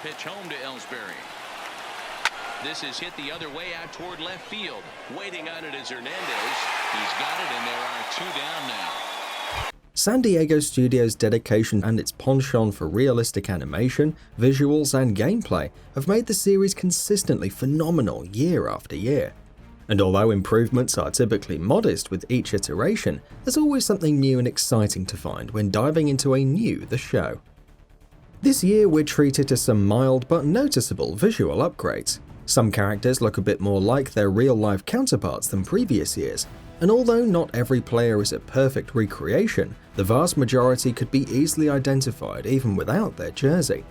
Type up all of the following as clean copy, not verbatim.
pitch home to Ellsbury. This is hit the other way out toward left field. Waiting on it is Hernandez. He's got it, and there are 2 down now. San Diego Studios' dedication and its penchant for realistic animation, visuals, and gameplay have made the series consistently phenomenal year after year. And although improvements are typically modest with each iteration, there's always something new and exciting to find when diving into a new The Show. This year we're treated to some mild but noticeable visual upgrades. Some characters look a bit more like their real-life counterparts than previous years, and although not every player is a perfect recreation, the vast majority could be easily identified even without their jersey.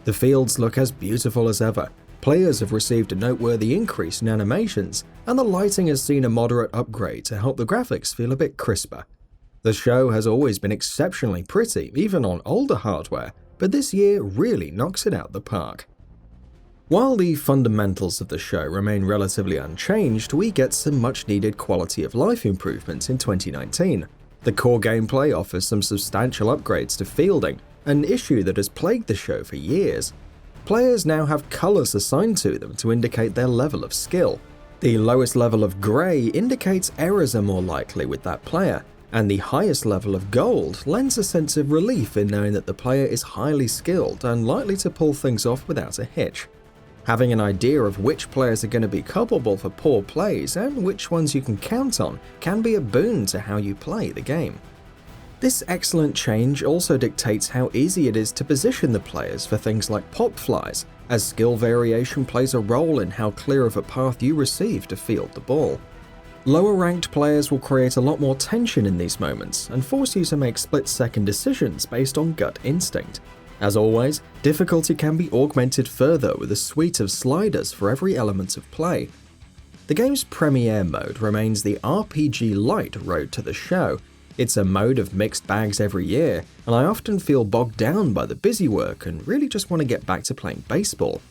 The fields look as beautiful as ever, players have received a noteworthy increase in animations, and the lighting has seen a moderate upgrade to help the graphics feel a bit crisper. The show has always been exceptionally pretty, even on older hardware, but this year really knocks it out the park. While the fundamentals of the show remain relatively unchanged, we get some much-needed quality of life improvements in 2019. The core gameplay offers some substantial upgrades to fielding, an issue that has plagued the show for years. Players now have colors assigned to them to indicate their level of skill. The lowest level of grey indicates errors are more likely with that player, and the highest level of gold lends a sense of relief in knowing that the player is highly skilled and likely to pull things off without a hitch. Having an idea of which players are going to be culpable for poor plays and which ones you can count on can be a boon to how you play the game. This excellent change also dictates how easy it is to position the players for things like pop flies, as skill variation plays a role in how clear of a path you receive to field the ball. Lower ranked players will create a lot more tension in these moments and force you to make split-second decisions based on gut instinct. As always, difficulty can be augmented further with a suite of sliders for every element of play. The game's premiere mode remains the RPG Lite road to the show. It's a mode of mixed bags every year, and I often feel bogged down by the busy work and really just want to get back to playing baseball.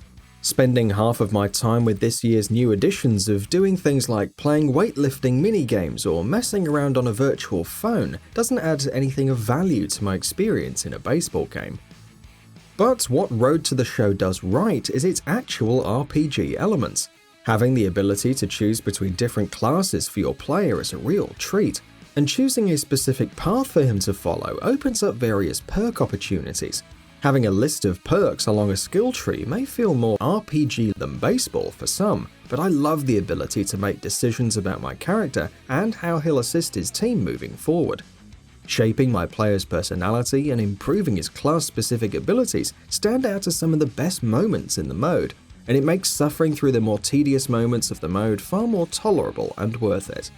Spending half of my time with this year's new additions of doing things like playing weightlifting minigames or messing around on a virtual phone doesn't add anything of value to my experience in a baseball game. But what Road to the Show does right is its actual RPG elements. Having the ability to choose between different classes for your player is a real treat, and choosing a specific path for him to follow opens up various perk opportunities. Having a list of perks along a skill tree may feel more RPG than baseball for some, but I love the ability to make decisions about my character and how he'll assist his team moving forward. Shaping my player's personality and improving his class-specific abilities stand out as some of the best moments in the mode, and it makes suffering through the more tedious moments of the mode far more tolerable and worth it.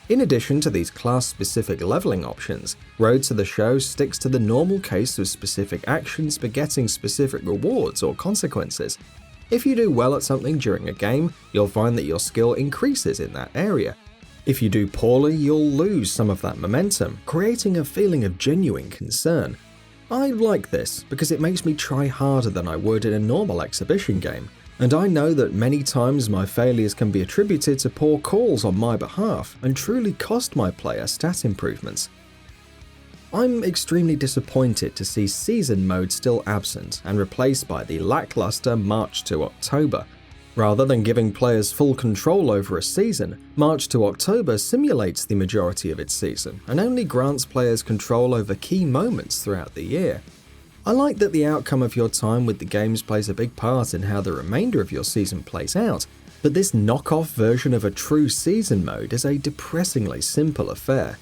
In addition to these class-specific leveling options, Road to the Show sticks to the normal case of specific actions begetting specific rewards or consequences. If you do well at something during a game, you'll find that your skill increases in that area. If you do poorly, you'll lose some of that momentum, creating a feeling of genuine concern. I like this because it makes me try harder than I would in a normal exhibition game, and I know that many times my failures can be attributed to poor calls on my behalf and truly cost my player stat improvements. I'm extremely disappointed to see season mode still absent and replaced by the lackluster March to October. Rather than giving players full control over a season, March to October simulates the majority of its season and only grants players control over key moments throughout the year. I like that the outcome of your time with the games plays a big part in how the remainder of your season plays out, but this knockoff version of a true season mode is a depressingly simple affair.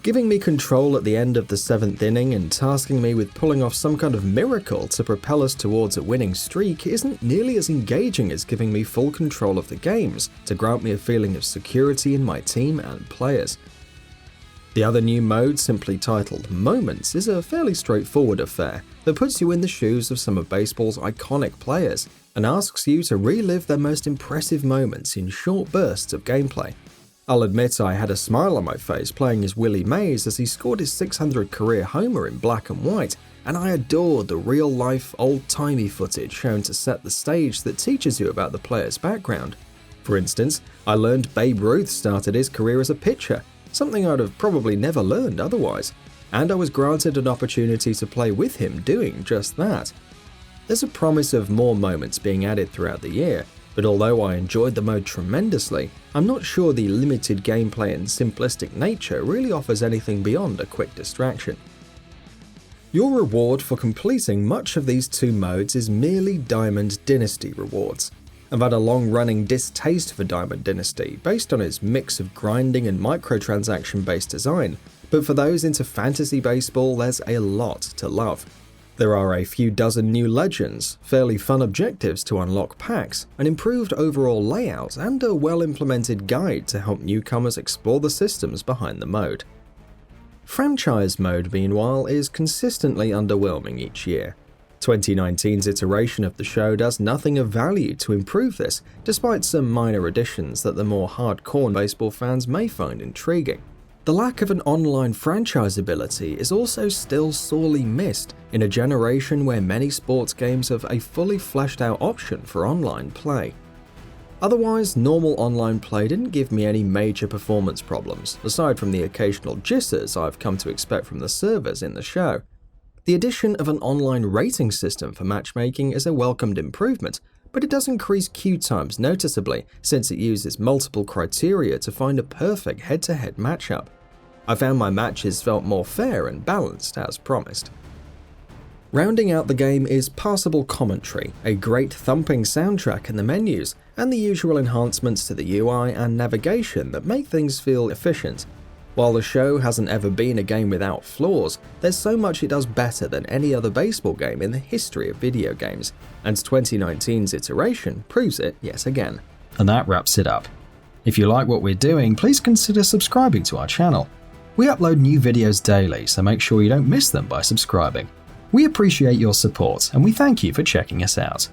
Giving me control at the end of the 7th inning and tasking me with pulling off some kind of miracle to propel us towards a winning streak isn't nearly as engaging as giving me full control of the games to grant me a feeling of security in my team and players. The other new mode, simply titled Moments, is a fairly straightforward affair that puts you in the shoes of some of baseball's iconic players and asks you to relive their most impressive moments in short bursts of gameplay. I'll admit I had a smile on my face playing as Willie Mays as he scored his 600 career homer in black and white, and I adored the real-life, old-timey footage shown to set the stage that teaches you about the player's background. For instance, I learned Babe Ruth started his career as a pitcher, something I'd have probably never learned otherwise, and I was granted an opportunity to play with him doing just that. There's a promise of more moments being added throughout the year, but although I enjoyed the mode tremendously, I'm not sure the limited gameplay and simplistic nature really offers anything beyond a quick distraction. Your reward for completing much of these two modes is merely Diamond Dynasty rewards. I've had a long-running distaste for Diamond Dynasty based on its mix of grinding and microtransaction-based design, but for those into fantasy baseball, there's a lot to love. There are a few dozen new legends, fairly fun objectives to unlock packs, an improved overall layout, and a well-implemented guide to help newcomers explore the systems behind the mode. Franchise mode, meanwhile, is consistently underwhelming each year. 2019's iteration of the show does nothing of value to improve this, despite some minor additions that the more hardcore baseball fans may find intriguing. The lack of an online franchise ability is also still sorely missed in a generation where many sports games have a fully fleshed out option for online play. Otherwise, normal online play didn't give me any major performance problems, aside from the occasional jitters I've come to expect from the servers in the show. The addition of an online rating system for matchmaking is a welcomed improvement, but it does increase queue times noticeably since it uses multiple criteria to find a perfect head-to-head matchup. I found my matches felt more fair and balanced as promised. Rounding out the game is passable commentary, a great thumping soundtrack in the menus, and the usual enhancements to the UI and navigation that make things feel efficient. While the show hasn't ever been a game without flaws, there's so much it does better than any other baseball game in the history of video games, and 2019's iteration proves it yet again. And that wraps it up. If you like what we're doing, please consider subscribing to our channel. We upload new videos daily, so make sure you don't miss them by subscribing. We appreciate your support, and we thank you for checking us out.